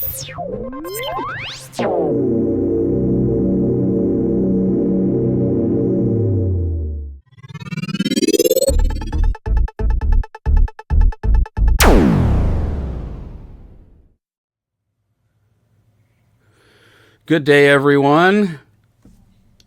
Good day, everyone.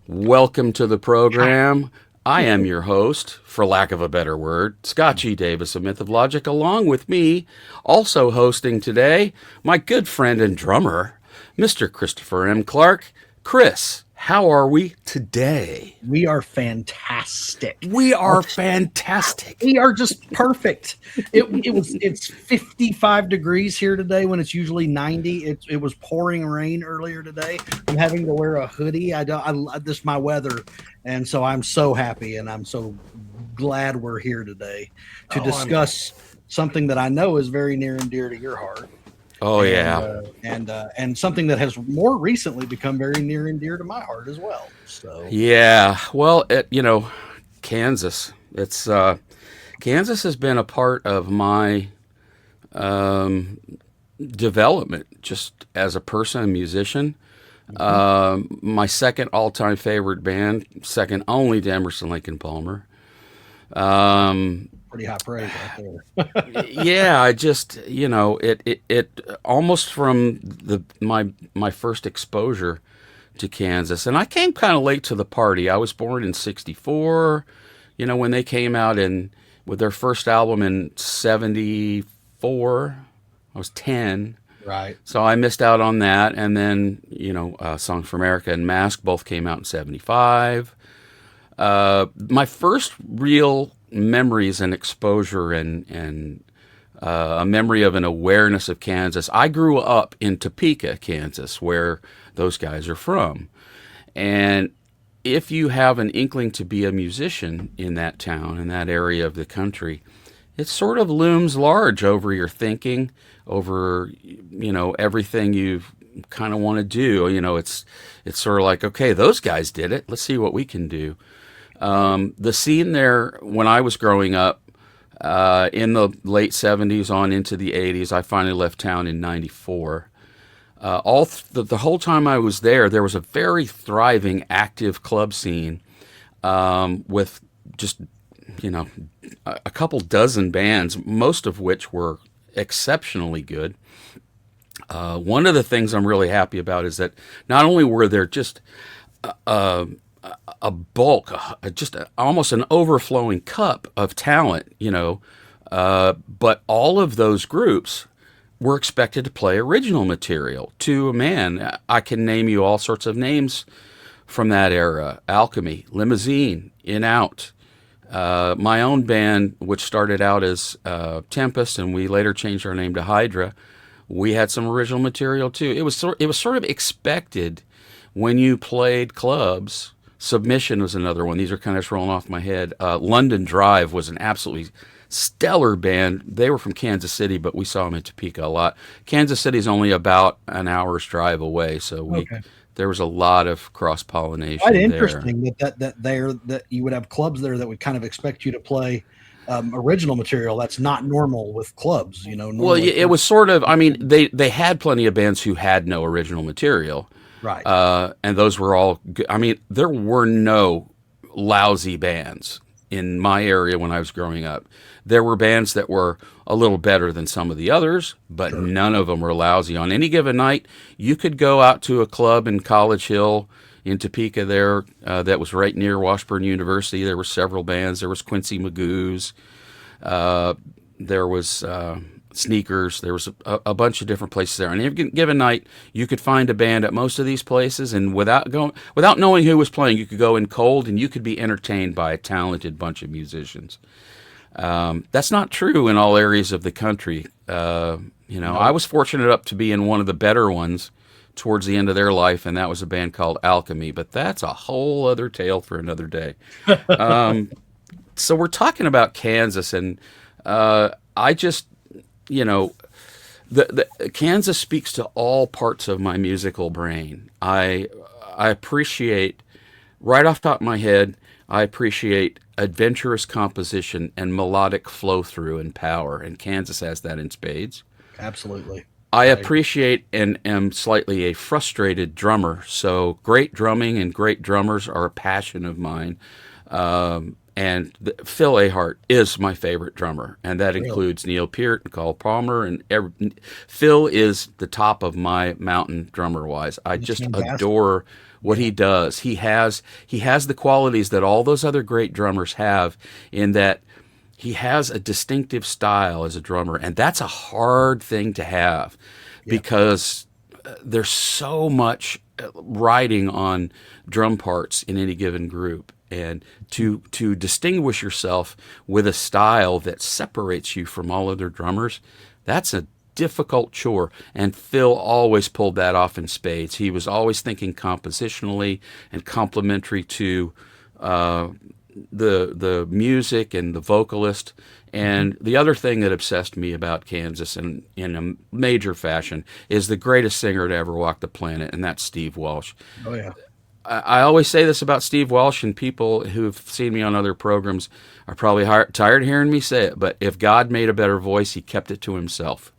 Welcome to the program. I am your host, for lack of a better word, Scott G. Davis of Myth of Logic, along with me, also hosting today, my good friend and drummer, Mr. Christopher M. Clark. Chris, how are we today? We are fantastic. We are fantastic. We are just perfect. It's 55 degrees here today when it's usually 90. It was pouring rain earlier today. I'm having to wear a hoodie. This is my weather, and so I'm so happy and I'm so glad we're here today to discuss something that I know is very near and dear to your heart. Oh, and something that has more recently become very near and dear to my heart as well. So yeah, well, Kansas. It's Kansas has been a part of my development just as a person, a musician. My second all-time favorite band, second only to Emerson, Lake and Palmer. Pretty high praise right there. Yeah, I just, it almost from my first exposure to Kansas, and I came kind of late to the party. I was born in '64, when they came out with their first album in '74. I was 10. Right. So I missed out on that, and then, Songs for America and Mask both came out in '75. My first real memories and exposure and a memory of an awareness of Kansas. I grew up in Topeka, Kansas, where those guys are from. And if you have an inkling to be a musician in that town, in that area of the country, it sort of looms large over your thinking, over, everything you kind of want to do. It's sort of like, okay, those guys did it. Let's see what we can do. The scene there, when I was growing up, in the late 70s on into the 80s, I finally left town in '94. The whole time I was there was a very thriving, active club scene, with just, a couple dozen bands, most of which were exceptionally good. One of the things I'm really happy about is that not only were there just a bulk, almost an overflowing cup of talent, but all of those groups were expected to play original material to a man. I can name you all sorts of names from that era: Alchemy, Limousine, In Out. My own band, which started out as Tempest, and we later changed our name to Hydra, we had some original material too. It was sort of expected when you played clubs. Submission was another one. These are kind of just rolling off my head. London Drive was an absolutely stellar band. They were from Kansas City, but we saw them in Topeka a lot. Kansas City's only about an hour's drive away, so there was a lot of cross-pollination. Quite interesting that you would have clubs there that would kind of expect you to play original material. That's not normal with clubs, Well, it was sort of. I mean, they had plenty of bands who had no original material. Right. And those were all good. I mean, there were no lousy bands in my area when I was growing up. There were bands that were a little better than some of the others, but sure, none of them were lousy. On any given night, you could go out to a club in College Hill in Topeka there that was right near Washburn University. There were several bands. There was Quincy Magoo's. There was Sneakers. There was a bunch of different places there. On any given night, you could find a band at most of these places, and without knowing who was playing, you could go in cold, and you could be entertained by a talented bunch of musicians. That's not true in all areas of the country. I was fortunate enough to be in one of the better ones towards the end of their life, and that was a band called Alchemy. But that's a whole other tale for another day. So we're talking about Kansas, and I just. The Kansas speaks to all parts of my musical brain. I appreciate, right off the top of my head, I appreciate adventurous composition and melodic flow through and power, and Kansas has that in spades. Absolutely. I I appreciate and am slightly a frustrated drummer. So great drumming and great drummers are a passion of mine. Phil Ehart is my favorite drummer, and that really, includes Neil Peart and Carl Palmer. Phil is the top of my mountain drummer wise. I it's just fantastic. adore what Yeah, he does. He has the qualities that all those other great drummers have, in that he has a distinctive style as a drummer, and that's a hard thing to have yeah, because there's so much riding on drum parts in any given group, and to distinguish yourself with a style that separates you from all other drummers, that's a difficult chore. And Phil always pulled that off in spades. He was always thinking compositionally and complementary to uh, the music and the vocalist. mhm. And the other thing that obsessed me about Kansas in a major fashion is the greatest singer to ever walk the planet, and that's Steve Walsh. Oh yeah, I always say this about Steve Walsh, and people who've seen me on other programs are probably tired of hearing me say it, but if God made a better voice, he kept it to himself.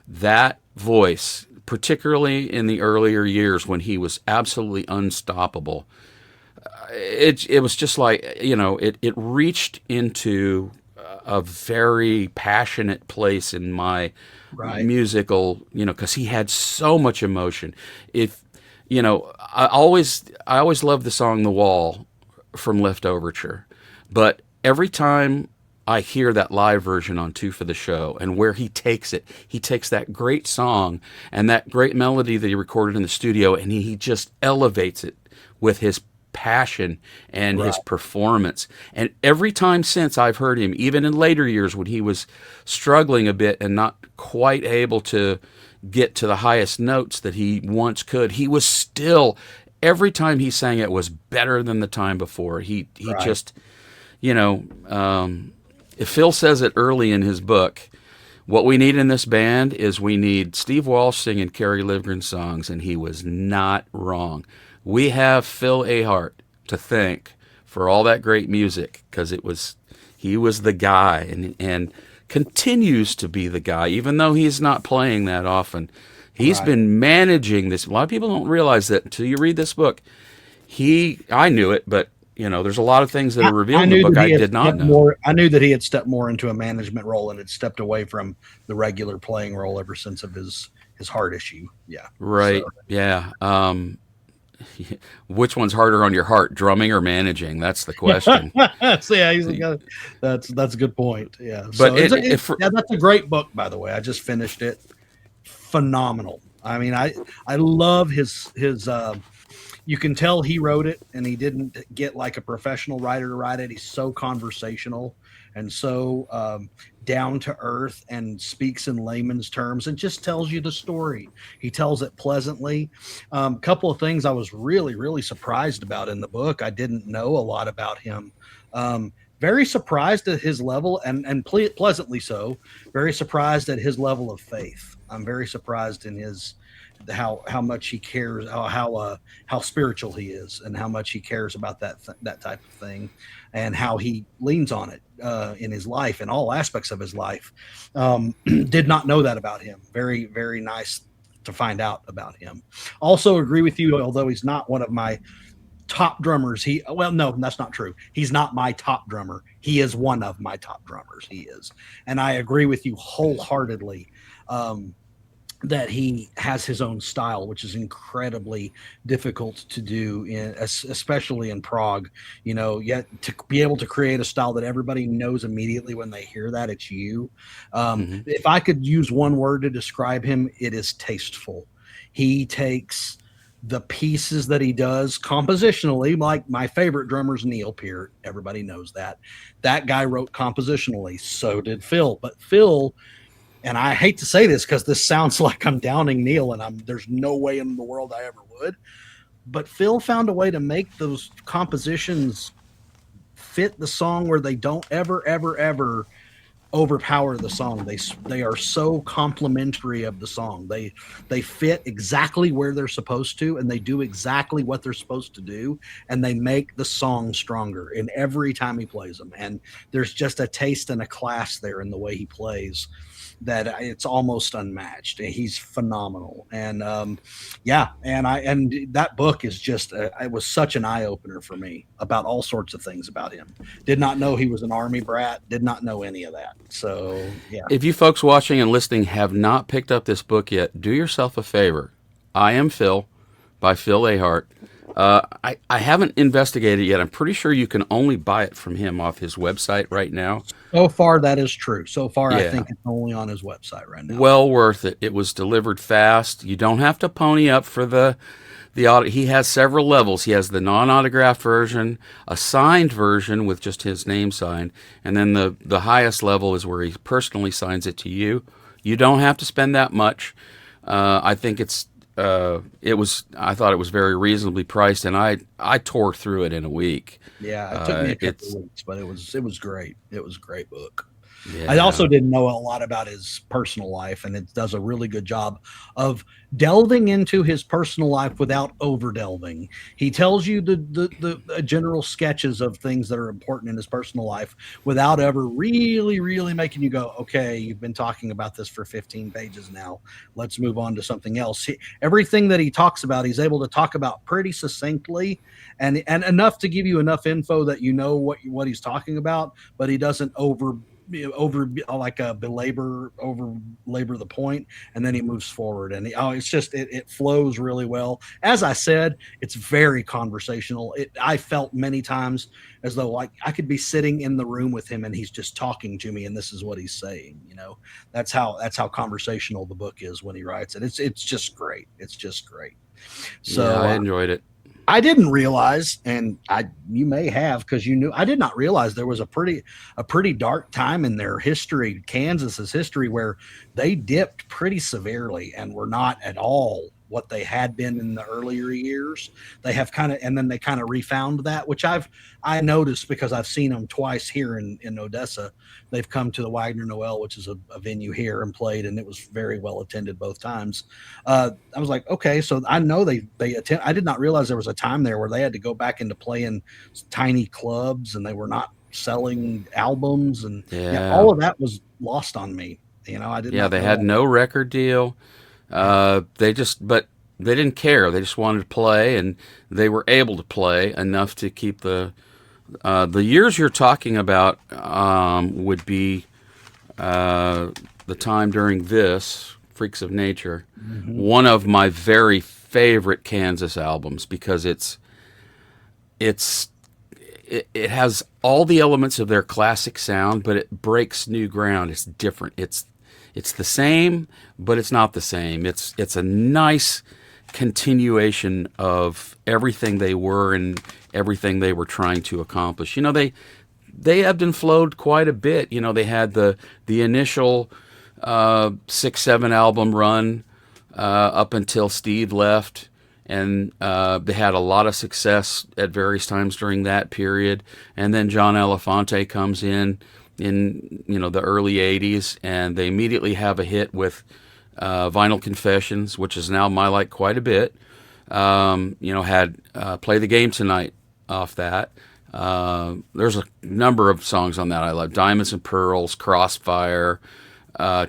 That voice, particularly in the earlier years when he was absolutely unstoppable, it was just like, it reached into a very passionate place in my right. musical, because he had so much emotion. If I always loved the song "The Wall" from Left Overture, but every time I hear that live version on Two for the Show, and where he takes that great song and that great melody that he recorded in the studio, and he just elevates it with his passion and Right. his performance. And every time since I've heard him, even in later years when he was struggling a bit and not quite able to get to the highest notes that he once could, he was still, every time he sang it was better than the time before. He Right. just, you know, if Phil says it early in his book, what we need in this band is we need Steve Walsh singing Kerry Livgren songs, and he was not wrong. We have Phil Ehart to thank for all that great music, because he was the guy, and continues to be the guy, even though he's not playing that often. He's Right. been managing this. A lot of people don't realize that until you read this book. I knew it, but there's a lot of things that are I revealed in the knew that book I he had did not stepped know. more. I knew that he had stepped more into a management role and had stepped away from the regular playing role ever since of his heart issue. Yeah. So Right? Yeah. Which one's harder on your heart, drumming or managing? That's the question. so yeah, he's got that's a good point. Yeah. But So if yeah, that's a great book, by the way. I just finished it. Phenomenal. I mean, I love his. You can tell he wrote it and he didn't get like a professional writer to write it. He's so conversational and so down to earth and speaks in layman's terms and just tells you the story. He tells it pleasantly. Couple of things I was really, really surprised about in the book. I didn't know a lot about him. Very surprised at his level and pleasantly so. Very surprised at his level of faith. I'm very surprised in his how much he cares, how spiritual he is, and how much he cares about that type of thing, and how he leans on it in his life, in all aspects of his life. Did not know that about him. Very, very nice to find out about him. Also, agree with you. Although he's not one of my top drummers, no, that's not true. He's not my top drummer. He is one of my top drummers. He is, and I agree with you wholeheartedly. Um, that he has his own style, which is incredibly difficult to do, especially in prog. Yet to be able to create a style that everybody knows immediately when they hear that it's you. hmm If I could use one word to describe him, it is tasteful. He takes the pieces that he does compositionally, like my favorite drummer's Neil Peart. Everybody knows that. That guy wrote compositionally. So did Phil. But Phil, and I hate to say this because this sounds like I'm downing Neil, and there's no way in the world I ever would. But Phil found a way to make those compositions fit the song where they don't ever, ever, ever overpower the song. They are so complimentary of the song. They fit exactly where they're supposed to, and they do exactly what they're supposed to do, and they make the song stronger in every time he plays them. And there's just a taste and a class there in the way he plays. that it's almost unmatched. He's phenomenal, and yeah, and that book is just it was such an eye opener for me about all sorts of things about him. Did not know he was an army brat. Did not know any of that. So yeah. If you folks watching and listening have not picked up this book yet, do yourself a favor. I Am Phil by Phil Ehart. I haven't investigated yet. I'm pretty sure you can only buy it from him off his website right now. So far, that is true. So far, I Yeah. think it's only on his website right now. Well worth it. It was delivered fast. You don't have to pony up for the auto. He has several levels. He has the non-autographed version, a signed version with just his name signed, and then the highest level is where he personally signs it to you. You don't have to spend that much. I think it was. I thought it was very reasonably priced, and I tore through it in a week. Yeah, it took me a couple It's of weeks, but it was great. It was a great book. I yeah. also didn't know a lot about his personal life, and it does a really good job of delving into his personal life without over delving. He tells you the general sketches of things that are important in his personal life without ever really making you go, okay, you've been talking about this for 15 pages now. Let's move on to something else. Everything that he talks about, he's able to talk about pretty succinctly and enough to give you enough info that you know what he's talking about, but he doesn't over like a belabor the point, and then he moves forward, and it's just it flows really well. As I said, it's very conversational. I felt many times as though like I could be sitting in the room with him and he's just talking to me and this is what he's saying. That's how conversational the book is when he writes it. It's just great. It's just great. Yeah, So I enjoyed it. I didn't realize, and you may have because you knew. I did not realize there was a pretty dark time in their history, Kansas's history, where they dipped pretty severely and were not at all what they had been in the earlier years. They have kind of, and then they kind of refound that, which I noticed because I've seen them twice here in Odessa. They've come to the Wagner Noel, which is a venue here, and played, and it was very well attended both times. I was like, okay, so I know they attend. I did not realize there was a time there where they had to go back into playing tiny clubs, and they were not selling albums, and yeah, Yeah. all of that was lost on me. I did Yeah, not they know had that. no record deal. But they didn't care. They just wanted to play, and they were able to play enough to keep the years you're talking about would be the time during this Freaks of Nature, Hmm. one of my very favorite Kansas albums because it's it has all the elements of their classic sound, but it breaks new ground. It's different. It's the same, but it's not the same. It's a nice continuation of everything they were and everything they were trying to accomplish. They ebbed and flowed quite a bit. They had the initial 6, 7 album run up until Steve left, and they had a lot of success at various times during that period. And then John Elefante comes in the early '80s, and they immediately have a hit with Vinyl Confessions, which is now my like quite a bit. Had Play the Game Tonight off that. There's a number of songs on that I love. Diamonds and Pearls, Crossfire,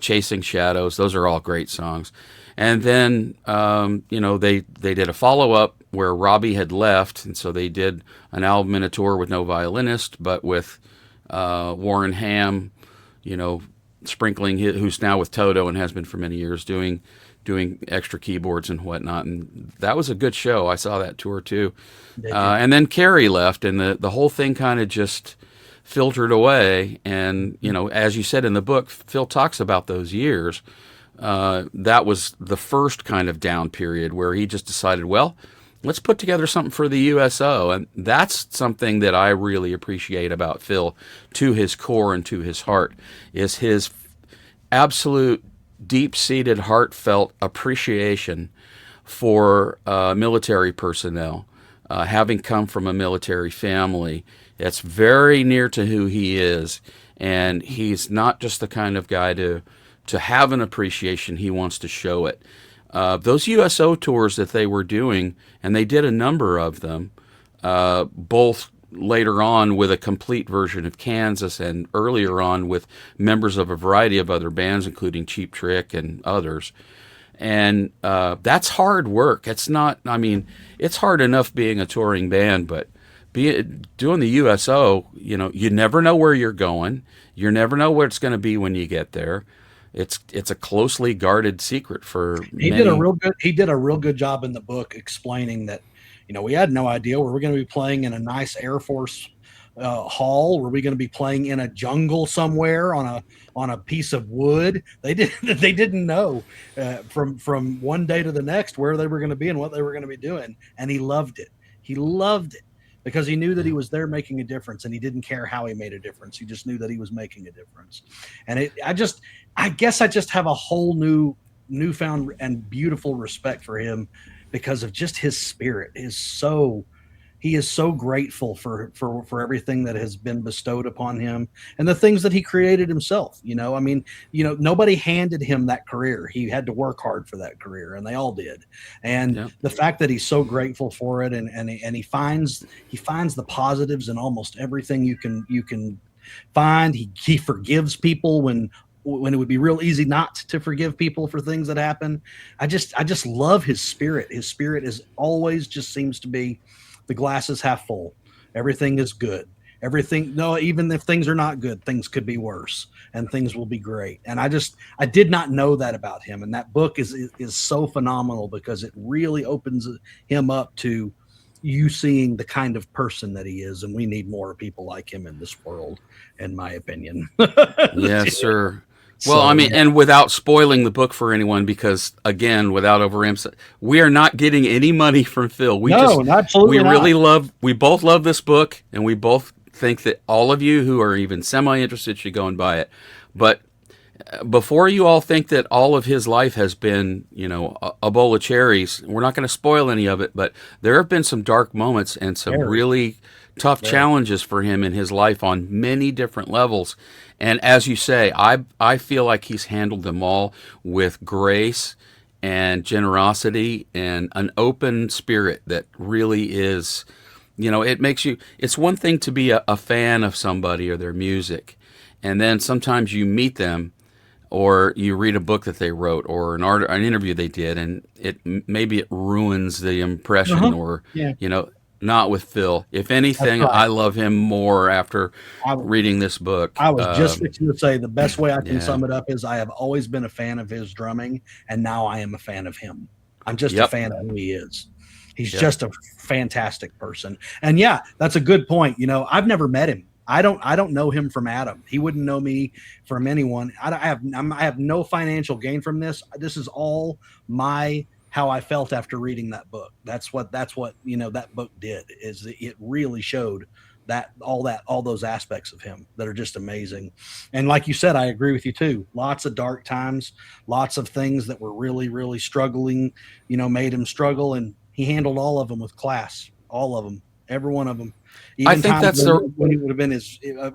Chasing Shadows. Those are all great songs. And then, they did a follow up where Robbie had left, and so they did an album and a tour with no violinist, but with Warren Ham, sprinkling who's now with Toto and has been for many years, doing extra keyboards and whatnot. And that was a good show. I saw that tour too. Did you? And then Carrie left, and the whole thing kind of just filtered away. And as you said in the book, Phil talks about those years. That was the first kind of down period where he just decided, well, let's put together something for the USO. And that's something that I really appreciate about Phil, to his core and to his heart, is his absolute deep-seated, heartfelt appreciation for military personnel. Having come from a military family, it's very near to who he is. And he's not just the kind of guy to have an appreciation. He wants to show it. Those USO tours that they were doing, and they did a number of them, both later on with a complete version of Kansas, and earlier on with members of a variety of other bands, including Cheap Trick and others. And that's hard work. It's not, I mean, it's hard enough being a touring band, but doing the USO, you never know where you're going. You never know where it's going to be when you get there. It's a closely guarded secret for many. He did a real good job in the book explaining that, we had no idea were we going to be playing in a nice Air Force hall. Were we going to be playing in a jungle somewhere on a piece of wood? They didn't know from one day to the next where they were going to be and what they were going to be doing. And he loved it. He loved it because he knew that he was there making a difference, and he didn't care how he made a difference. He just knew that he was making a difference. And I guess I just have a whole newfound and beautiful respect for him because of just his spirit. He is so grateful for everything that has been bestowed upon him and the things that he created himself. Nobody handed him that career. He had to work hard for that career, and they all did. And the fact that he's so grateful for it, and he finds the positives in almost everything you can find. He forgives people when it would be real easy not to forgive people for things that happen. I just love his spirit. His spirit is always just seems to be the glass is half full. Everything is good. Even if things are not good, things could be worse and things will be great. And I did not know that about him. And that book is so phenomenal because it really opens him up to you seeing the kind of person that he is. And we need more people like him in this world, in my opinion. Yes, sir. Well, I mean, and without spoiling the book for anyone, because again, without overemphasizing, we are not getting any money from Phil. Absolutely not. We both love this book, and we both think that all of you who are even semi-interested should go and buy it. But before you all think that all of his life has been, a bowl of cherries, we're not going to spoil any of it, but there have been some dark moments and some really tough challenges for him in his life on many different levels. And as you say, I feel like he's handled them all with grace and generosity and an open spirit that really is, it's one thing to be a fan of somebody or their music. And then sometimes you meet them or you read a book that they wrote or an interview they did, and maybe it ruins the impression or, not with Phil. If anything, I love him more after reading this book. I was just fixing to say the best way I can sum it up is I have always been a fan of his drumming, and now I am a fan of him. I'm just a fan of who he is. He's just a fantastic person. And that's a good point. I've never met him. I don't know him from Adam. He wouldn't know me from anyone. I have no financial gain from this. This is all how I felt after reading that book. That's what that book did, is it really showed all those aspects of him that are just amazing. And like you said, I agree with you too. Lots of dark times, lots of things that were really, really struggling, made him struggle, and he handled all of them with class, all of them, every one of them. Even I think that's when he would have been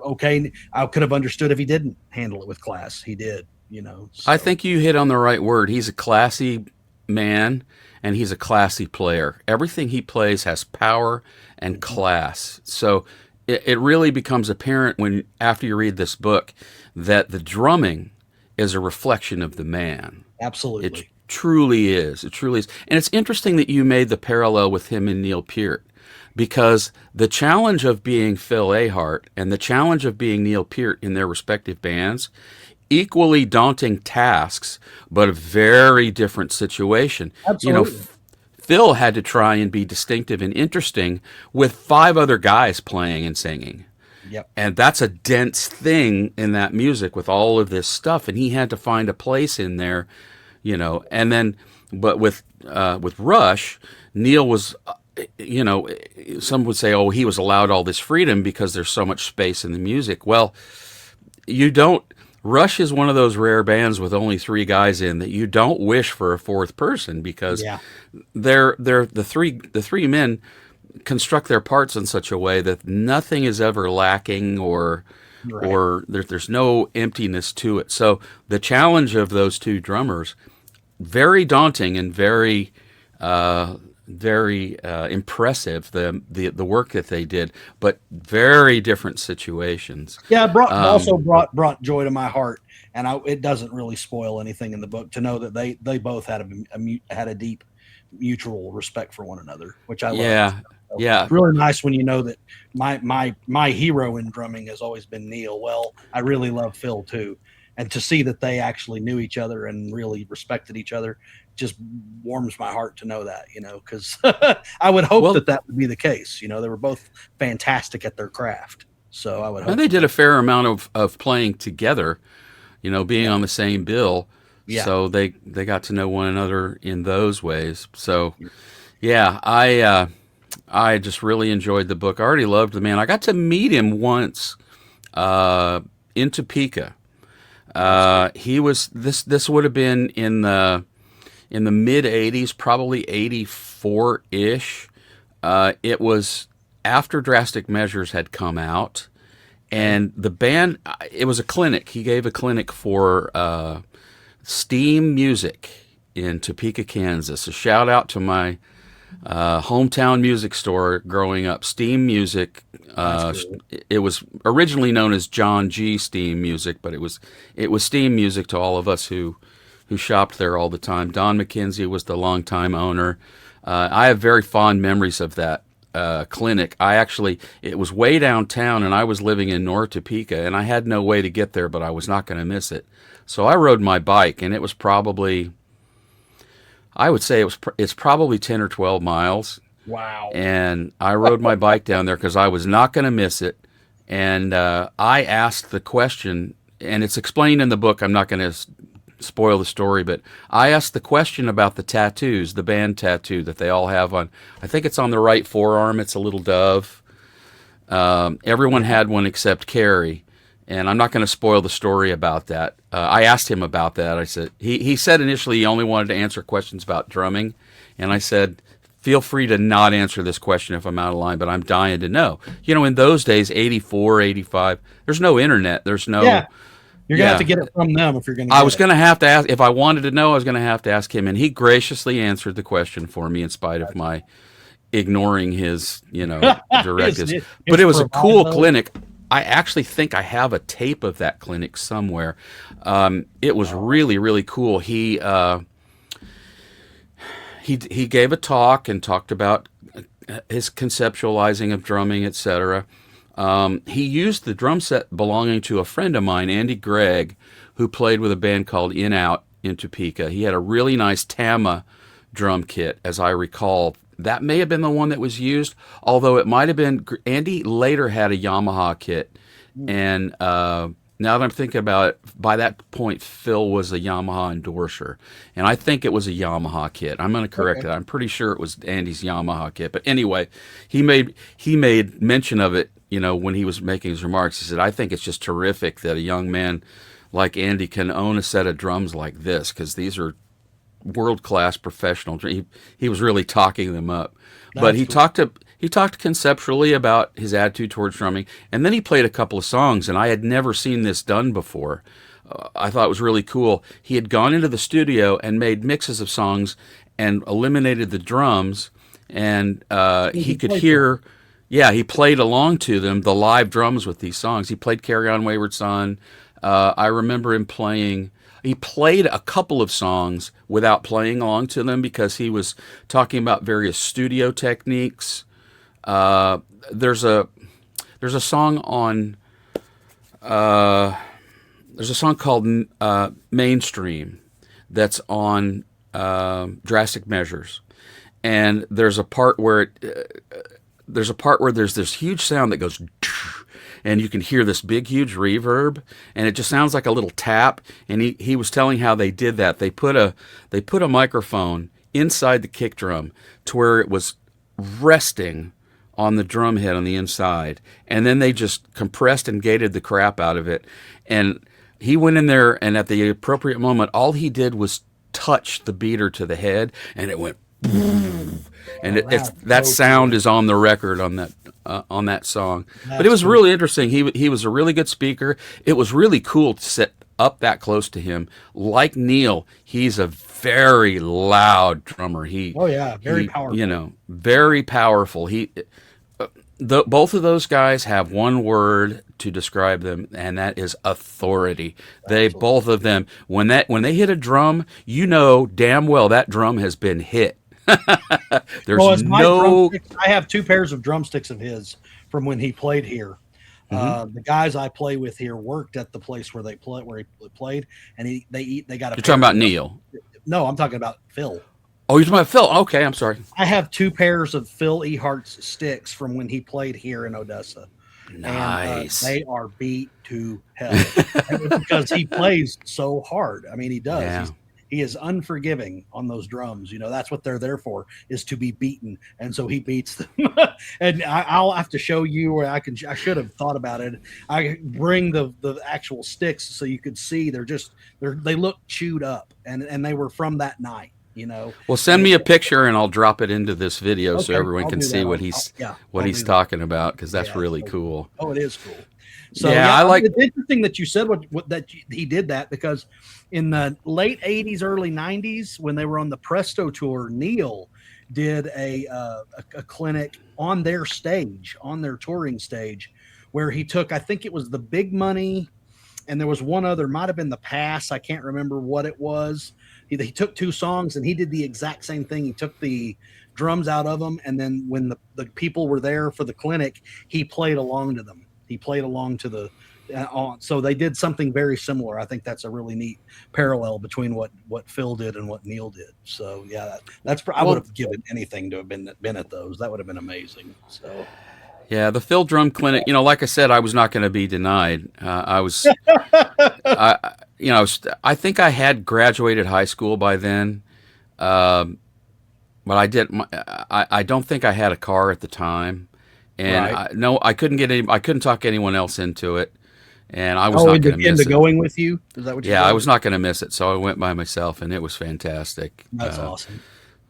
okay. I could have understood if he didn't handle it with class. He did, So. I think you hit on the right word. He's a classy man, and he's a classy player. Everything he plays has power and class. So it really becomes apparent after you read this book that the drumming is a reflection of the man. Absolutely. It truly is. It truly is. And it's interesting that you made the parallel with him and Neil Peart, because the challenge of being Phil Ehart and the challenge of being Neil Peart in their respective bands, equally daunting tasks, but a very different situation. Absolutely. Phil had to try and be distinctive and interesting with 5 other guys playing and singing. Yep. And that's a dense thing in that music with all of this stuff, and he had to find a place in there, and then, but with Rush, Neil was, some would say, oh, he was allowed all this freedom because there's so much space in the music. Well, Rush is one of those rare bands with only 3 guys in that you don't wish for a 4th person, because they're the three men construct their parts in such a way that nothing is ever lacking or there's no emptiness to it. So the challenge of those 2 drummers, very daunting and very very impressive, the work that they did, but very different situations. Yeah, it brought also Um, brought joy to my heart, and it doesn't really spoil anything in the book to know that they both had had a deep mutual respect for one another, which I love. yeah, So yeah. it's really nice when you know that my hero in drumming has always been Neil. Well, I really love Phil too, and to see that they actually knew each other and really respected each other just warms my heart to know that, because I would hope Well, that that would be the case. They were both fantastic at their craft. So I would and hope they that did a they, fair amount of playing together, being yeah, on the same bill. yeah, So they got to know one another in those ways. So yeah, I just really enjoyed the book. I already loved the man. I got to meet him once uh, in Topeka. that's cool. He was this would have been in the mid '80s, probably '84 ish. It was after Drastic Measures had come out, Okay, and the band. It was a clinic. He gave a clinic for Steam Music in Topeka, Kansas. A shout out to my hometown music store growing up, Steam Music. that's cool. It was originally known as John G. Steam Music, but it was Steam Music to all of us who shopped there all the time. Don McKenzie was the longtime owner. I have very fond memories of that clinic. It was way downtown, and I was living in North Topeka, and I had no way to get there, but I was not going to miss it. So I rode my bike, and it was probably, I would say it's probably 10 or 12 miles. Wow. And I rode my bike down there because I was not going to miss it. And I asked the question, and it's explained in the book. I'm not going to spoil the story, but I asked the question about the tattoos, the band tattoo that they all have on. I think it's on the right forearm. It's a little dove. Everyone Yeah. had one except Carrie, and I'm not going to spoil the story about that. I asked him about that. I said he said initially he only wanted to answer questions about drumming, and I said, feel free to not answer this question if I'm out of line, but I'm dying to know. In those days, 84, 85, there's no internet. There's Yeah. no, You're gonna have to yeah. get it from them if you're gonna I get was it. going to have to ask, if I wanted to know, I was going to have to ask him, and he graciously answered the question for me in spite of my ignoring his, his, directives. But his it was a cool proviso. clinic. I actually think I have a tape of that clinic somewhere. It was really, really cool. He gave a talk and talked about his conceptualizing of drumming, etc. He used the drum set belonging to a friend of mine, Andy Gregg, who played with a band called In Out in Topeka. He had a really nice Tama drum kit, as I recall. That may have been the one that was used, although it might have been. Andy later had a Yamaha kit, and now that I'm thinking about it, by that point, Phil was a Yamaha endorser, and I think it was a Yamaha kit. I'm going to correct Okay. that. I'm pretty sure it was Andy's Yamaha kit. But anyway, he made mention of it. When he was making his remarks, he said, "I think it's just terrific that a young man like Andy can own a set of drums like this because these are world class professional." He was really talking them up, but That's cool. he talked conceptually about his attitude towards drumming, and then he played a couple of songs, and I had never seen this done before. I thought it was really cool. He had gone into the studio and made mixes of songs and eliminated the drums, and You he can could play for 'em. hear. Yeah, he played along to them, the live drums with these songs. He played "Carry On, Wayward Son." I remember him playing. He played a couple of songs without playing along to them because he was talking about various studio techniques. Uh, there's a there's a song on there's a song called "Mainstream" that's on Drastic Measures, and there's a part where there's this huge sound that goes, and you can hear this big huge reverb, and it just sounds like a little tap. And he was telling how they did that. They put a microphone inside the kick drum to where it was resting on the drum head on the inside, and then they just compressed and gated the crap out of it. And he went in there, and at the appropriate moment, all he did was touch the beater to the head, and it went, and Oh, it's that's that so sound cool. is on the record on that song. But it That's was cool. really interesting. He was a really good speaker. It was really cool to sit up that close to him. Like Neil, he's a very loud drummer. Oh yeah, very powerful. Very powerful. Both of those guys have one word to describe them, and that is authority. They Absolutely. both of them when they hit a drum, you know damn well that drum has been hit. There's Well, as my no. drumsticks, I have two pairs of drumsticks of his from when he played here. Mhm. The guys I play with here worked at the place where he played, and they got a You're talking pair of about drum. Neil. No, I'm talking about Phil. Oh, you're talking about Phil. Okay, I'm sorry. I have two pairs of Phil Ehart's sticks from when he played here in Odessa, and Nice. they are beat to hell because he plays so hard. I mean, he does. Yeah. He is unforgiving on those drums. That's what they're there for, is to be beaten, and so he beats them. And I'll have to show you where I should have thought about it. I bring the actual sticks so you could see they look chewed up, and they were from that night. Well, send me a picture and I'll drop it into this video so Okay, everyone I'll can do see that. what I'll he's do that. talking about, because that's Yeah. really cool. Oh, it is cool. So Yeah, yeah, I like. it's interesting that you said he did that, because in the late '80s, early '90s, when they were on the Presto tour, Neil did a clinic on their stage, on their touring stage, where he took, I think it was the Big Money, and there was one other, might have been the Pass. I can't remember what it was. He took two songs and he did the exact same thing. He took the drums out of them, and then when the people were there for the clinic, he played along to them. He played along to the so they did something very similar. I think that's a really neat parallel between what Phil did and what Neil did. So yeah, I would Well, have given anything to have been at those. That would have been amazing. So yeah, the Phil Drum Clinic. Like I said, I was not going to be denied. I was. I think I had graduated high school by then. Um, but I did. I don't think I had a car at the time, and right. no, I couldn't get any. I couldn't talk anyone else into it, and I was Oh, not going to into miss it. going with you? Is that what you Yeah, I said? was not going to miss it, so I went by myself, and it was fantastic. That's awesome.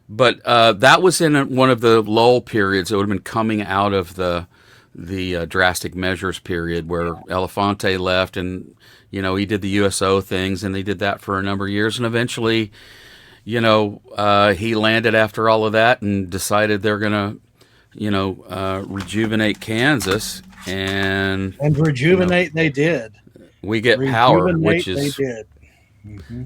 But that was in one of the lull periods. It would have been coming out of the drastic measures period where Elefante left, and he did the USO things, and they did that for a number of years, and eventually, he landed after all of that and decided they're gonna, rejuvenate Kansas, and And rejuvenate, they did. we get power, Rejuvenate, which they is did. Hmm.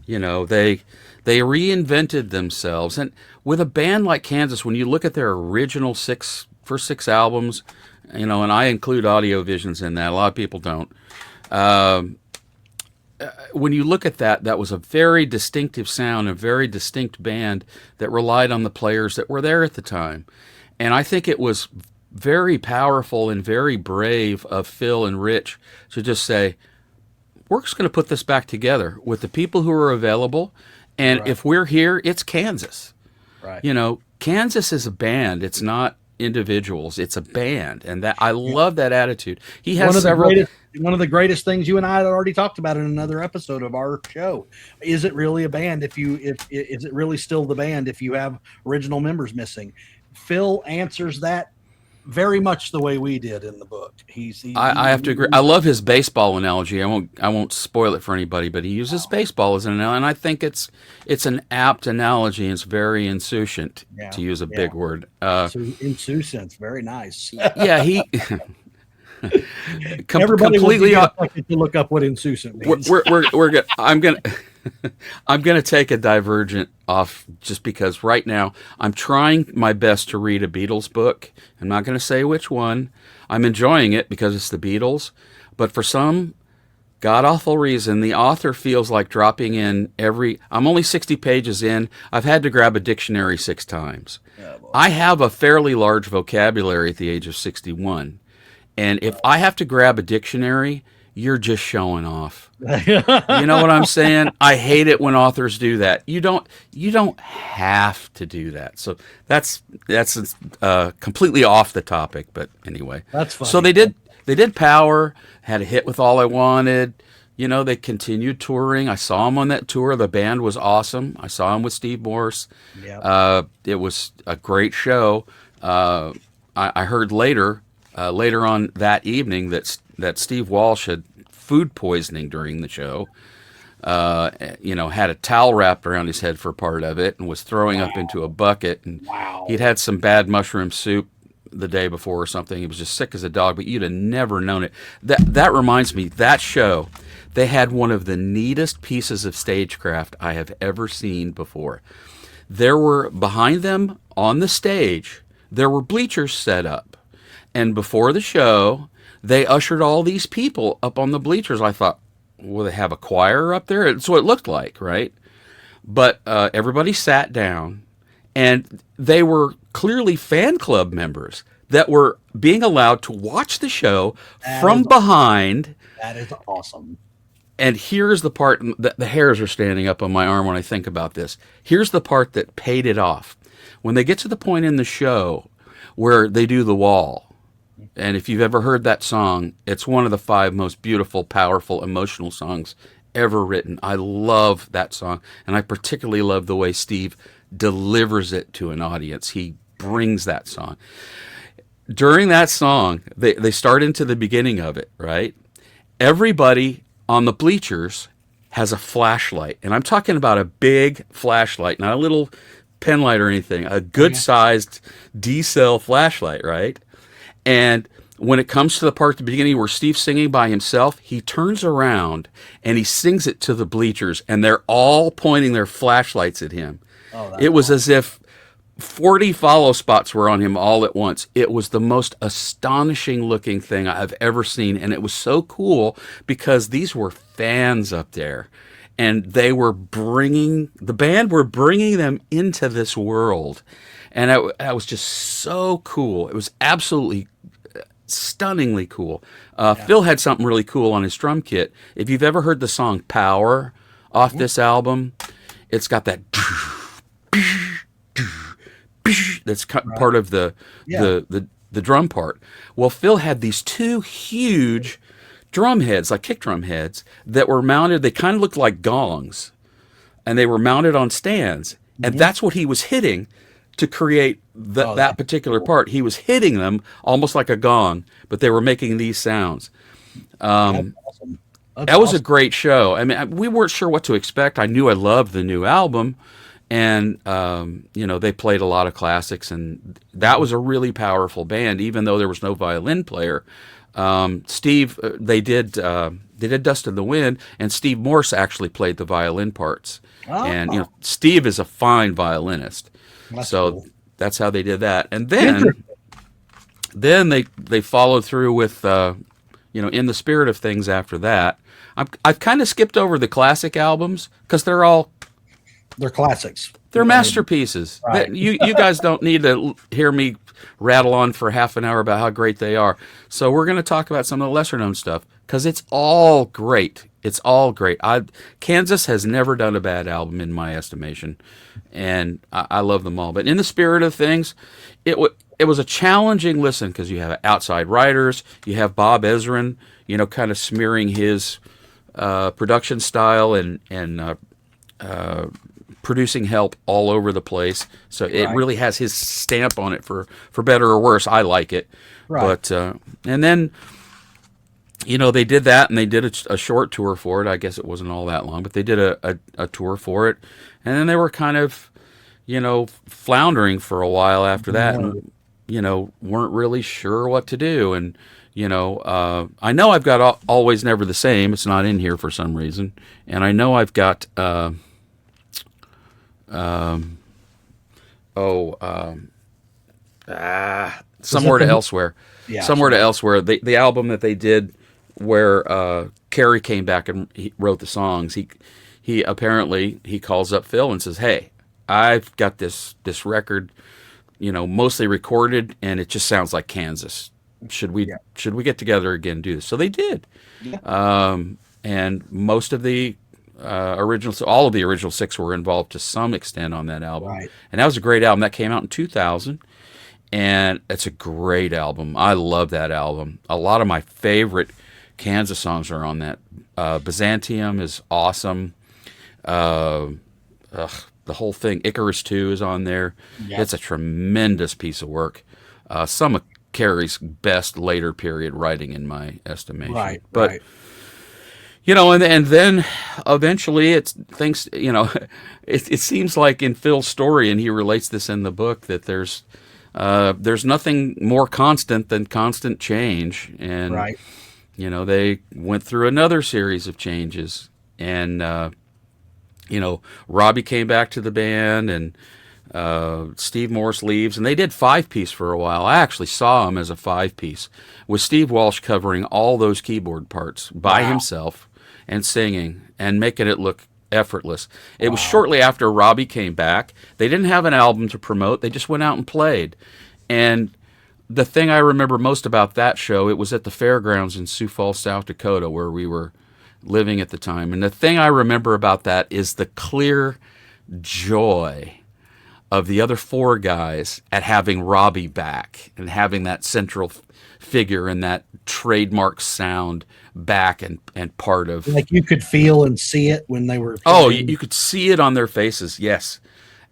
they reinvented themselves, and with a band like Kansas, when you look at their original first six albums, and I include Audio Visions in that. A lot of people don't. When you look at that was a very distinctive sound, a very distinct band that relied on the players that were there at the time. And I think it was very powerful and very brave of Phil and Rich to just say, we're just going to put this back together with the people who are available. And Right, if we're here, it's Kansas. right. Kansas is a band. It's not individuals. It's a band. And that I Yeah. love that attitude. He has One of the several. greatest one of the greatest things you and I had already talked about in another episode of our show. Is it really a band if is it really still the band if you have original members missing? Phil answers that very much the way we did in the book. I have to agree. I love his baseball analogy. I won't spoil it for anybody, but he uses baseball as an analogy, and I think it's an apt analogy. And it's very insouciant, Yeah, to use a yeah. big word. So insouciance, very nice. Yeah, he Everybody will completely. give you a second to look up what insouciant means. We're good. I'm gonna take a divergent off just because right now I'm trying my best to read a Beatles book. I'm not gonna say which one. I'm enjoying it because it's the Beatles, but for some god awful reason, the author feels like dropping in every. I'm only 60 pages in. I've had to grab a dictionary 6 times. Oh, boy. I have a fairly large vocabulary at the age of 61. And if I have to grab a dictionary, you're just showing off. You know what I'm saying? I hate it when authors do that. You don't have to do that. So that's completely off the topic. But anyway, That's funny. so they did Power, had a hit with All I Wanted. They continued touring. I saw them on that tour. The band was awesome. I saw them with Steve Morse. Yeah. It was a great show. I heard later on that evening that Steve Walsh had food poisoning during the show. had a towel wrapped around his head for part of it and was throwing up into a bucket. And Wow. he'd had some bad mushroom soup the day before or something. He was just sick as a dog, but you'd have never known it. That reminds me, that show, they had one of the neatest pieces of stagecraft I have ever seen before. There were, behind them on the stage, there were bleachers set up. And before the show, they ushered all these people up on the bleachers. I thought, will they have a choir up there? It's what it looked like, right? But everybody sat down, and they were clearly fan club members that were being allowed to watch the show from behind. That is awesome. And here's the part that the hairs are standing up on my arm when I think about this. Here's the part that paid it off. When they get to the point in the show where they do the wall, and if you've ever heard that song, it's one of the 5 most beautiful, powerful, emotional songs ever written. I love that song, and I particularly love the way Steve delivers it to an audience. He brings that song. During that song, they start into the beginning of it, right? Everybody on the bleachers has a flashlight, and I'm talking about a big flashlight, not a little pen light or anything, a good-sized D-cell flashlight, right? And when it comes to the part at the beginning where Steve's singing by himself, he turns around and he sings it to the bleachers, and they're all pointing their flashlights at him. It was as if 40 follow spots were on him all at once. It was the most astonishing looking thing I've ever seen, and it was so cool because these were fans up there, and the band were bringing them into this world. And that was just so cool. It was absolutely stunningly cool. Phil had something really cool on his drum kit. If you've ever heard the song Power off this album, it's got that that's part of the drum part. Well, Phil had these 2 huge drum heads, like kick drum heads, that were mounted. They kind of looked like gongs, and they were mounted on stands. And that's what he was hitting to create that particular part. He was hitting them almost like a gong, but they were making these sounds. That's awesome. That was a great show. I mean, we weren't sure what to expect. I knew I loved the new album, and they played a lot of classics, and that was a really powerful band, even though there was no violin player. Steve, they did Dust in the Wind, and Steve Morse actually played the violin parts. And Steve is a fine violinist. That's cool. That's how they did that. And then they followed through with In the Spirit of Things after that. I've kind of skipped over the classic albums because they're classics. They're masterpieces. Right. You guys don't need to hear me rattle on for half an hour about how great they are. So we're going to talk about some of the lesser known stuff because it's all great. It's all great. Kansas has never done a bad album in my estimation, and I love them all. But In the Spirit of Things, it was a challenging listen because you have outside writers, you have Bob Ezrin, kind of smearing his production style and producing help all over the place. So it really has his stamp on it for better or worse. I like it. Right. But and then they did that, and they did a short tour for it. I guess it wasn't all that long, but they did a tour for it. And then they were kind of, floundering for a while after that, and, weren't really sure what to do. And, I know I've got Always Never the Same. It's not in here for some reason. And I know I've got, Somewhere to Elsewhere. Yeah, Somewhere to Elsewhere. The album that they did where Carey came back and he wrote the songs. He apparently calls up Phil and says, "Hey, I've got this record, mostly recorded, and it just sounds like Kansas. Should we get together again and do this?" So they did. Yeah. And most of the all of the original 6 were involved to some extent on that album. Right. And that was a great album. That came out in 2000. And it's a great album. I love that album. A lot of my favorite Kansas songs are on that. Byzantium is awesome. The whole thing. Icarus 2 is on there. Yep. It's a tremendous piece of work. Some of Carey's best later period writing, in my estimation. Right. But, And then eventually it's things, it seems like in Phil's story, and he relates this in the book, that there's nothing more constant than constant change. And, Right. they went through another series of changes. And, Robbie came back to the band, and Steve Morse leaves, and they did 5-piece for a while. I actually saw him as a 5-piece with Steve Walsh covering all those keyboard parts by Wow. himself and singing and making it look effortless. It was Wow. shortly after Robbie came back. They didn't have an album to promote. They just went out and played. And the thing I remember most about that show, it was at the fairgrounds in Sioux Falls, South Dakota, where we were living at the time. And the thing I remember about that is the clear joy of the other 4 guys at having Robbie back and having that central figure and that trademark sound back and part of. Like you could feel and see it when they were Oh, you, playing. you could see it on their faces. Yes,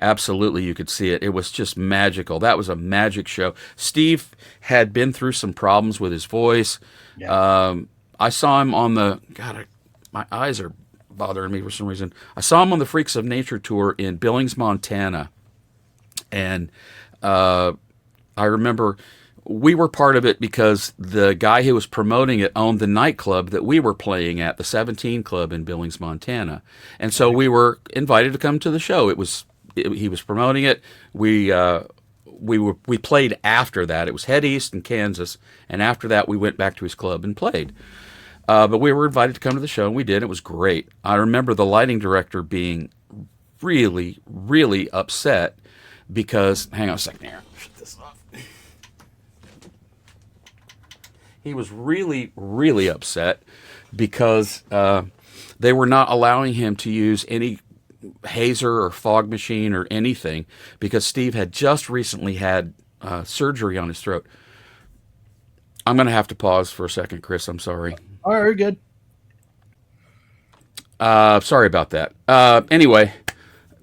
absolutely, you could see it. It was just magical. That was a magic show. Steve had been through some problems with his voice. Yeah. I saw him on the my eyes are bothering me for some reason. I saw him on the Freaks of Nature tour in Billings, Montana. And I remember we were part of it because the guy who was promoting it owned the nightclub that we were playing at, the 17 Club in Billings, Montana. And so we were invited to come to the show. He was promoting it. We played after that. It was Head East in Kansas, and after that we went back to his club and played. But we were invited to come to the show, and we did. It was great. I remember the lighting director being really, really upset because, hang on a second here, shut this off. He was really, really upset because they were not allowing him to use any hazer or fog machine or anything because Steve had just recently had surgery on his throat. I'm going to have to pause for a second, Chris. I'm sorry. All right, good. Sorry about that. Anyway,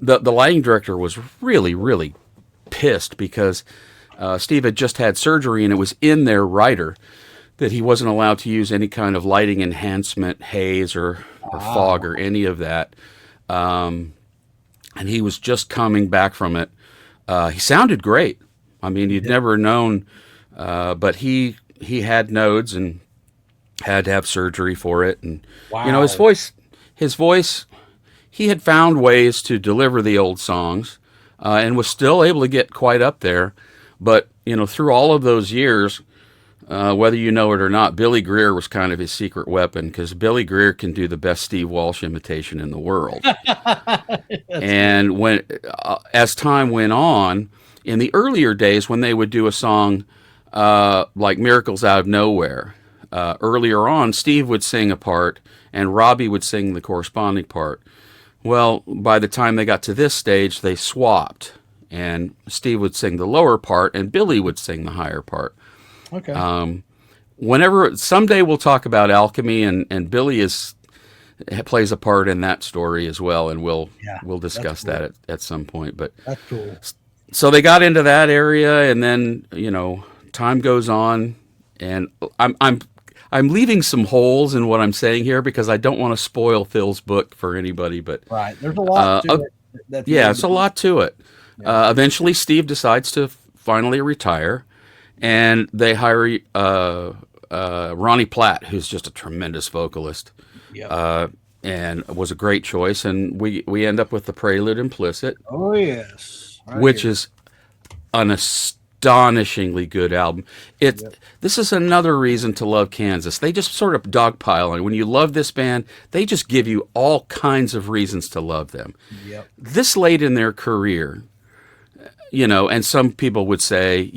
the lighting director was really, really pissed because Steve had just had surgery and it was in their writer that he wasn't allowed to use any kind of lighting enhancement, haze or fog or any of that. And he was just coming back from it. He sounded great. I mean, you'd never known, but he had nodes and had to have surgery for it. And, Wow. his voice, he had found ways to deliver the old songs and was still able to get quite up there. But, through all of those years, whether you know it or not, Billy Greer was kind of his secret weapon because Billy Greer can do the best Steve Walsh imitation in the world. And as time went on, in the earlier days when they would do a song like Miracles Out of Nowhere, earlier on, Steve would sing a part and Robbie would sing the corresponding part. Well, by the time they got to this stage, they swapped, and Steve would sing the lower part and Billy would sing the higher part. Okay. Someday we'll talk about alchemy, and Billy plays a part in that story as well, and we'll discuss cool. that at some point. But That's cool. so they got into that area, and then time goes on, and I'm leaving some holes in what I'm saying here because I don't want to spoil Phil's book for anybody. But Right. There's a lot to it. it's a lot to it. Eventually, Steve decides to finally retire, and they hire Ronnie Platt, who's just a tremendous vocalist, Yep. and was a great choice. And we end up with the Prelude Implicit, Oh, yes. Right which here. is an astonishingly good album. This is another reason to love Kansas. They just sort of dogpile on it. When you love this band, they just give you all kinds of reasons to love them. Yep. This late in their career, and some people would say,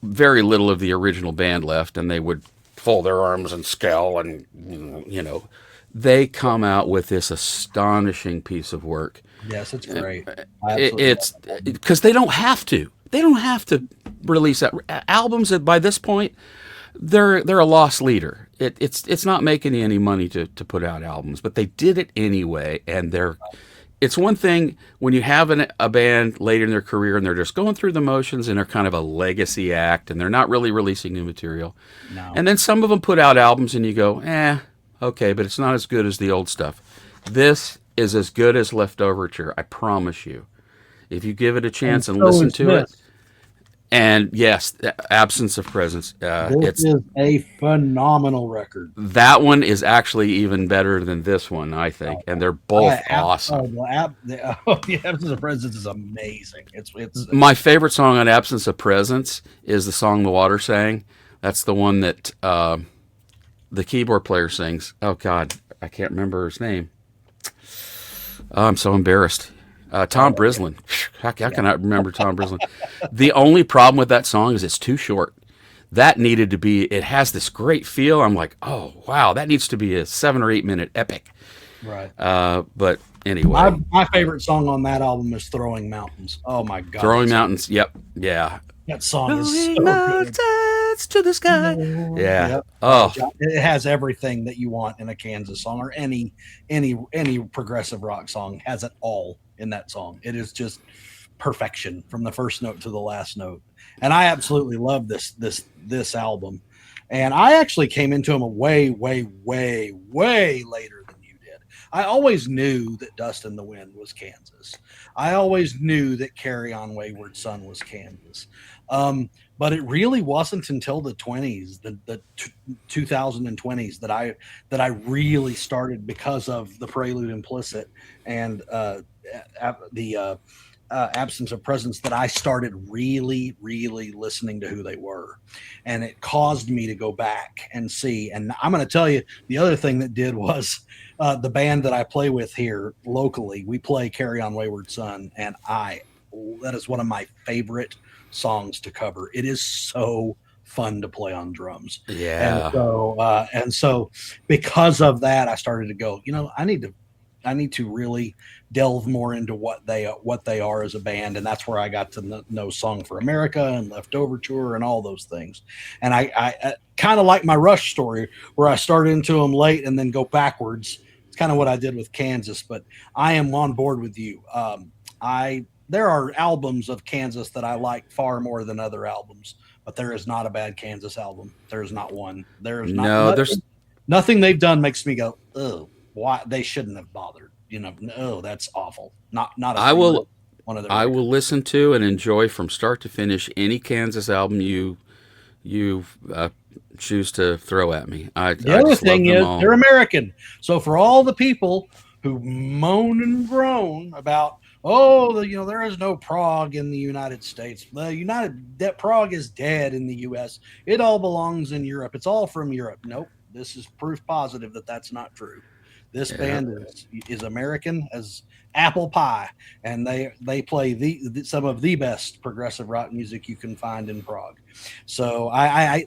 very little of the original band left, and they would fold their arms and scowl, and they come out with this astonishing piece of work. Yes, it's great. I absolutely It's because they don't have to. They don't have to release albums. That by this point, they're a lost leader. It's not making any money to put out albums, but they did it anyway, and it's one thing when you have a band later in their career and they're just going through the motions and they're kind of a legacy act and they're not really releasing new material. No. And then some of them put out albums and you go, Okay, but it's not as good as the old stuff. This is as good as Leftoverture, I promise you. If you give it a And chance and so listen is to it, this. and yes, Absence of Presence, This it's is a phenomenal record. that one is actually even better than this one, I think, and they're both awesome. The Absence of Presence is amazing. My favorite song on Absence of Presence is the song The Water Sang. That's the one that the keyboard player sings. Oh, God, I can't remember his name. Oh, I'm so embarrassed. Tom Okay. Brislin. How Yeah. can I remember Tom Brislin? The only problem with that song is it's too short. That needed to be, it has this great feel. I'm like, oh, wow, that needs to be a 7 or 8 minute epic. Right. But My anyway, my favorite song on that album is Throwing Mountains. Oh my God, Throwing Mountains. Yep. Yeah. that song is Throwing so good. mountains to the sky. Yeah. Yep. Oh, Oh, John, it has everything that you want in a Kansas song or any progressive rock song has it all in that song. It is just perfection from the first note to the last note. And I absolutely love this album. And I actually came into them way later than you did. I always knew that Dust in the Wind was Kansas. I always knew that Carry On Wayward Son was Kansas. But it really wasn't until the 20s, the 2020s that I really started because of the Prelude Implicit and the Absence of Presence that I started really listening to who they were. And it caused me to go back and see. And I'm going to tell you the other thing that did was the band that I play with here locally, we play Carry On Wayward Son. And that is one of my favorite songs to cover. It is so fun to play on drums. yeah. And so because of that, I started to go, I need to really delve more into what they are as a band, and that's where I got to know Song for America and Leftover Tour and all those things. And I kind of like my Rush story, where I start into them late and then go backwards. It's kind of what I did with Kansas, but I am on board with you. I There are albums of Kansas that I like far more than other albums, but there is not a bad Kansas album. There is not one. There is not No, there's nothing they've done makes me go, oh, why they shouldn't have bothered. No, that's awful. Not a I single will one of their I records. will listen to and enjoy from start to finish any Kansas album you choose to throw at me. The I other just love thing them is all. they're American. So for all the people who moan and groan about, there is no prog in the United States. That prog is dead in the US. It all belongs in Europe. It's all from Europe. Nope. This is proof positive that that's not true. This Yeah, band is American as apple pie, and they play some of the best progressive rock music you can find in Prague. So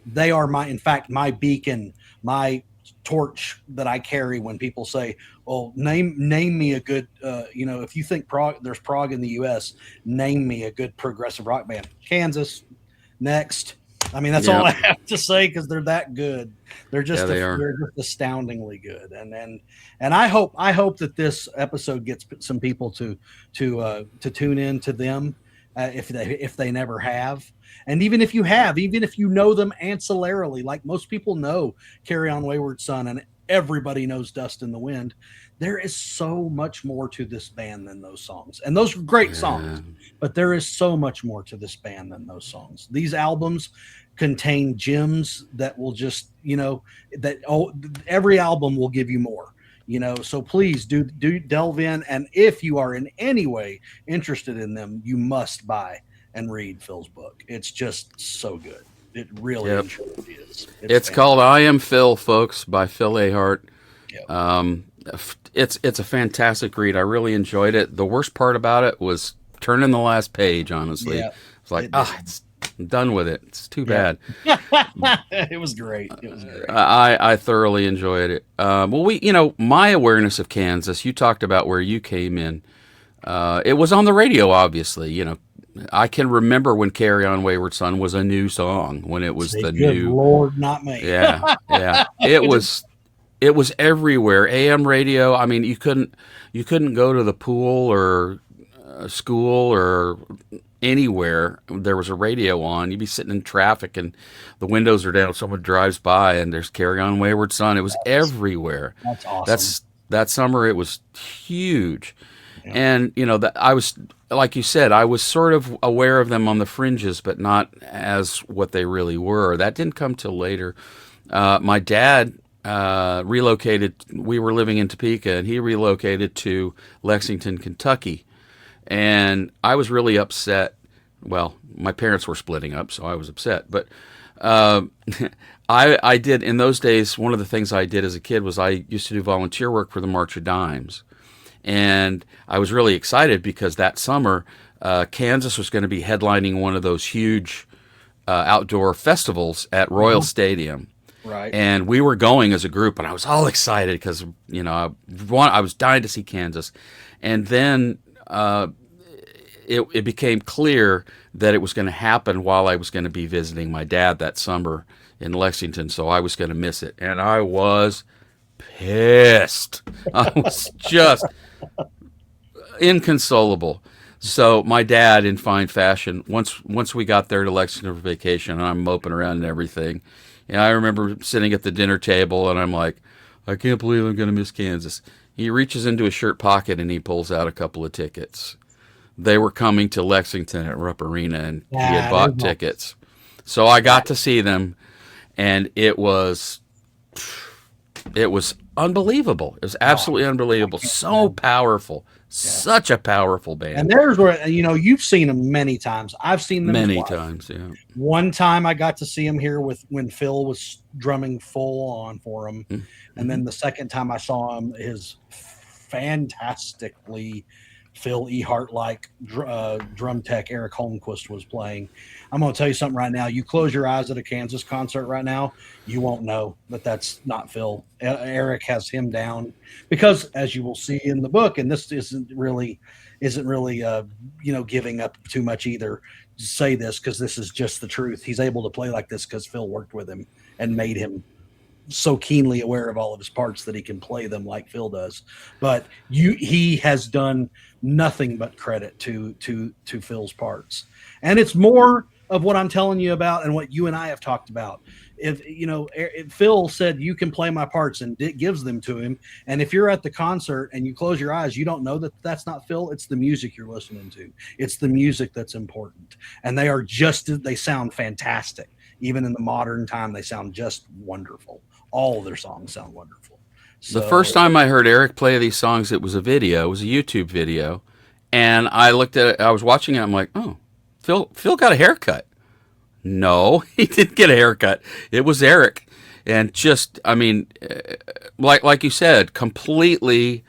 they are in fact, my beacon, my torch that I carry when people say, "Well, name me a good," if you think there's prog in the U.S., name me a good progressive rock band. Kansas, next. I mean, that's all yeah, I have to say because they're that good. yeah. They are. They're just astoundingly good, and I hope that this episode gets some people to tune in to them if they never have. And even if you have, even if you know them ancillarily, like most people know Carry On Wayward Son and everybody knows Dust in the Wind, there is so much more to this band than those songs. And those are great Yeah, songs, but there is so much more to this band than those songs. These albums contain gems that will just, every album will give you more. So please do delve in, and if you are in any way interested in them, you must buy and read Phil's book. It's just so good. It really yep. and truly is. It's It's fantastic. called "I Am Phil," folks, by Phil Ehart. Yep. It's a fantastic read. I really enjoyed it. The worst part about it was turning the last page. Honestly, Yeah. it's like, It did. I'm done with it. It's too Yep. bad. It was great. It was great. I thoroughly enjoyed it. Well, my awareness of Kansas. You talked about where you came in. It was on the radio, obviously. I can remember when "Carry On Wayward Son" was a new song, when it was Say, the good new. Lord, not me. Yeah, yeah. It was. It was everywhere. AM radio. I mean, you couldn't go to the pool or school or anywhere, there was a radio on. You'd be sitting in traffic and the windows are down. Someone drives by and there's "Carry On Wayward Son." It was everywhere. That's awesome. That summer it was huge. Yeah. And that I was, like you said, I was sort of aware of them on the fringes, but not as what they really were. That didn't come till later. My dad relocated. We were living in Topeka, and he relocated to Lexington, Kentucky. And I was really upset. Well, my parents were splitting up, so I was upset. But uh, I did in those days. One of the things I did as a kid was I used to do volunteer work for the March of Dimes, and I was really excited because that summer Kansas was going to be headlining one of those huge outdoor festivals at Royal Stadium. Right. And we were going as a group, and I was all excited because I was dying to see Kansas. And then it became clear that it was going to happen while I was going to be visiting my dad that summer in Lexington, so I was going to miss it. And I was pissed. I was just inconsolable. So my dad, in fine fashion, once we got there to Lexington for vacation, and I'm moping around and everything, and I remember sitting at the dinner table, and I'm like, I can't believe I'm going to miss Kansas. He reaches into his shirt pocket and he pulls out a couple of tickets. They were coming to Lexington at Rupp Arena, and he had bought tickets. So I got to see them, and it was unbelievable. It was absolutely unbelievable. So powerful. Such a powerful band. And there's where you've seen them many times. I've seen them Many twice. times, yeah. One time I got to see him here when Phil was drumming full on for him, and then the second time I saw him, his fantastically Phil Ehart like drum tech Eric Holmquist was playing. I'm going to tell you something right now. You close your eyes at a Kansas concert right now, you won't know that that's not Phil. Eric has him down because, as you will see in the book, and this isn't really giving up too much either. Say this because this is just the truth. He's able to play like this because Phil worked with him and made him so keenly aware of all of his parts that he can play them like Phil does. But he has done nothing but credit to Phil's parts, and it's more of what I'm telling you about and what you and I have talked about. If Phil said you can play my parts and it gives them to him, and if you're at the concert and you close your eyes, you don't know that that's not Phil. It's the music you're listening to. It's the music that's important, and they sound fantastic. Even in the modern time, they sound just wonderful. All of their songs sound wonderful. So, The first time I heard Eric play these songs, it was a YouTube video, and I looked at it. I was watching it. I'm like, oh, Phil got a haircut. No, he didn't get a haircut. It was Eric, and just, I mean, like you said, completely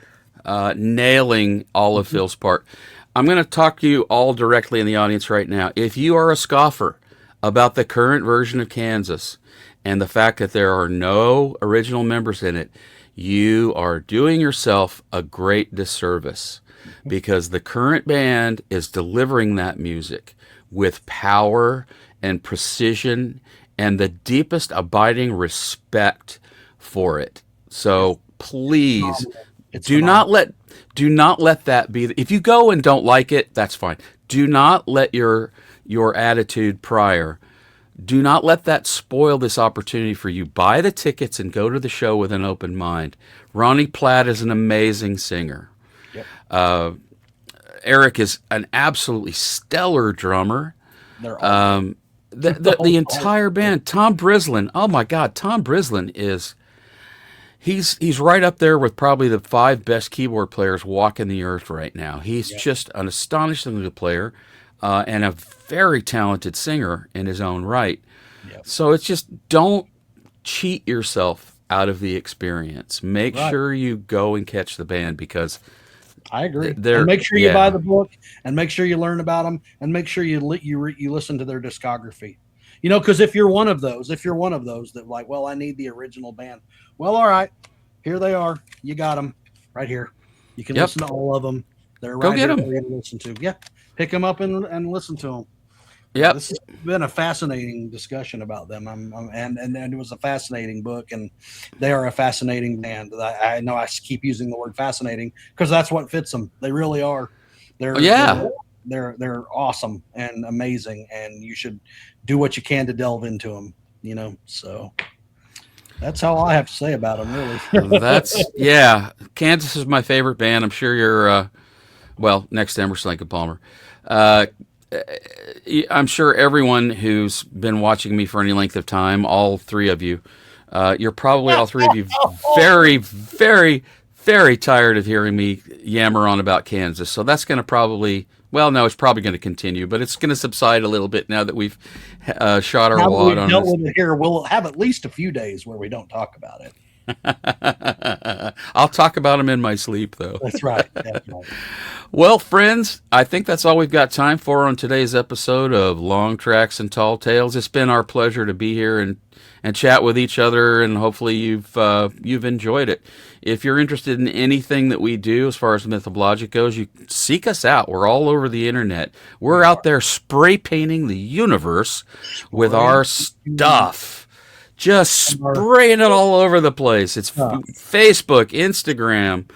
nailing all of Phil's part. I'm going to talk to you all directly in the audience right now. If you are a scoffer about the current version of Kansas and the fact that there are no original members in it, you are doing yourself a great disservice, because the current band is delivering that music with power and precision and the deepest abiding respect for it. So please do not let that be. If you go and don't like it, that's fine. Do not let your attitude prior. Do not let that spoil this opportunity for you. Buy the tickets and go to the show with an open mind. Ronnie Platt is an amazing singer. Yep. Eric is an absolutely stellar drummer. They're all The entire band. Tom Brislin. Oh my God, Tom Brislin is he's right up there with probably the 5 best keyboard players walking the earth right now. He's just an astonishingly good player. And a very talented singer in his own right. Yep. So it's just, don't cheat yourself out of the experience. Make sure you go and catch the band, because I agree. And make sure you buy the book, and make sure you learn about them, and make sure you listen to their discography. Because if you're one of those that like, well, I need the original band. Well, all right, here they are. You got them right here. You can listen to all of them. They're right here for you to listen to. Yeah. Pick them up and listen to them. Yeah, this has been a fascinating discussion about them. And it was a fascinating book, and they are a fascinating band. I know I keep using the word fascinating because that's what fits them. They really are. they're awesome and amazing, and you should do what you can to delve into them. So that's all I have to say about them, really. Yeah. Kansas is my favorite band. I'm sure you're well, next to Emerson, Lake and Palmer. Uh, I'm sure everyone who's been watching me for any length of time, all three of you, you're probably all three of you very, very, very tired of hearing me yammer on about Kansas. So that's going to probably, well, no, it's probably going to continue, but it's going to subside a little bit now that we've shot our Now that wad we've on dealt this. with it here, we'll have at least a few days where we don't talk about it. I'll talk about them in my sleep, though. That's right. That's right. Well, friends, I think that's all we've got time for on today's episode of Long Tracks and Tall Tales. It's been our pleasure to be here and chat with each other, and hopefully you've enjoyed it. If you're interested in anything that we do as far as Mythologic goes, you seek us out. We're all over the internet. We're out there spray painting the universe with our stuff. Just spraying it all over the place. It's Facebook, Instagram,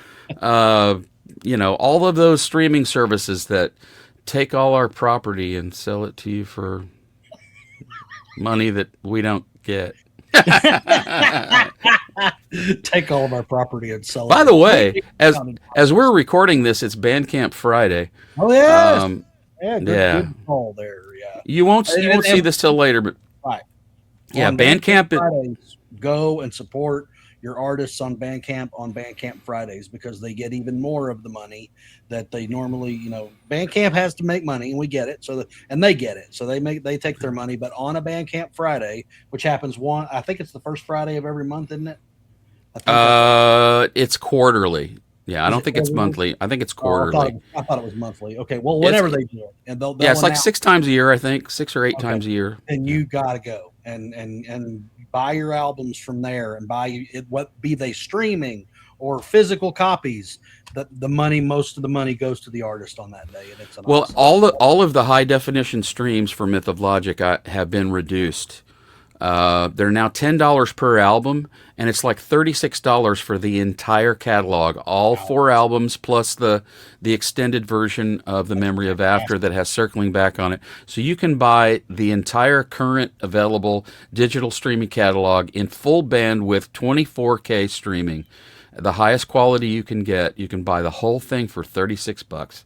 all of those streaming services that take all our property and sell it to you for money that we don't get. Take all of our property and sell it. By the way, as we're recording this, it's Bandcamp Friday. Oh yeah, good call there. Yeah, you won't see this till later, but right. Yeah, Bandcamp. Fridays, go and support your artists on Bandcamp Fridays, because they get even more of the money that they normally, Bandcamp has to make money, and we get it. And they get it. So they take their money, but on a Bandcamp Friday, which happens I think it's the first Friday of every month, isn't it? It's quarterly. Yeah, I don't think it's monthly. I think it's quarterly. I thought it was monthly. Okay, well, whenever they do it, and they'll it's like 6 times a year, I think, 6 or 8 times a year. And you gotta go and buy your albums from there, and buy it. What be they streaming or physical copies? Most of the money goes to the artist on that day, and it's all of the high definition streams for Myth of Logic have been reduced. They're now $10 per album, and it's like $36 for the entire catalog, all 4 albums plus the extended version of The Memory of After that has Circling Back on it. So you can buy the entire current available digital streaming catalog in full bandwidth, 24K streaming, the highest quality you can get. You can buy the whole thing for $36.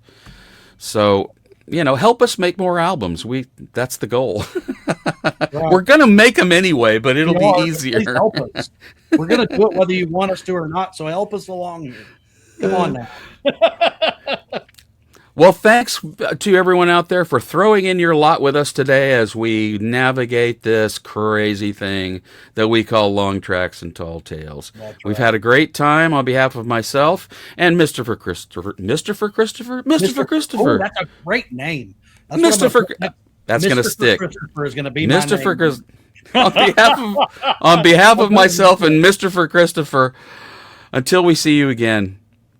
So, help us make more albums. That's the goal. Right. We're going to make them anyway, but it'll be easier. Help us. We're going to do it whether you want us to or not, so help us along here. Come on now. Well, thanks to everyone out there for throwing in your lot with us today as we navigate this crazy thing that we call Long Tracks and Tall Tales. Right. We've had a great time on behalf of myself and Mr. Christopher. Oh, that's a great name. That's going to stick. Christopher is going to be Mr. On behalf of myself and Mr. Christopher, until we see you again,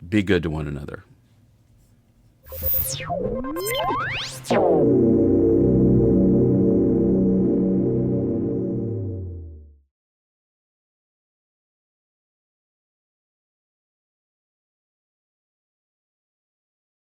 be good to one another.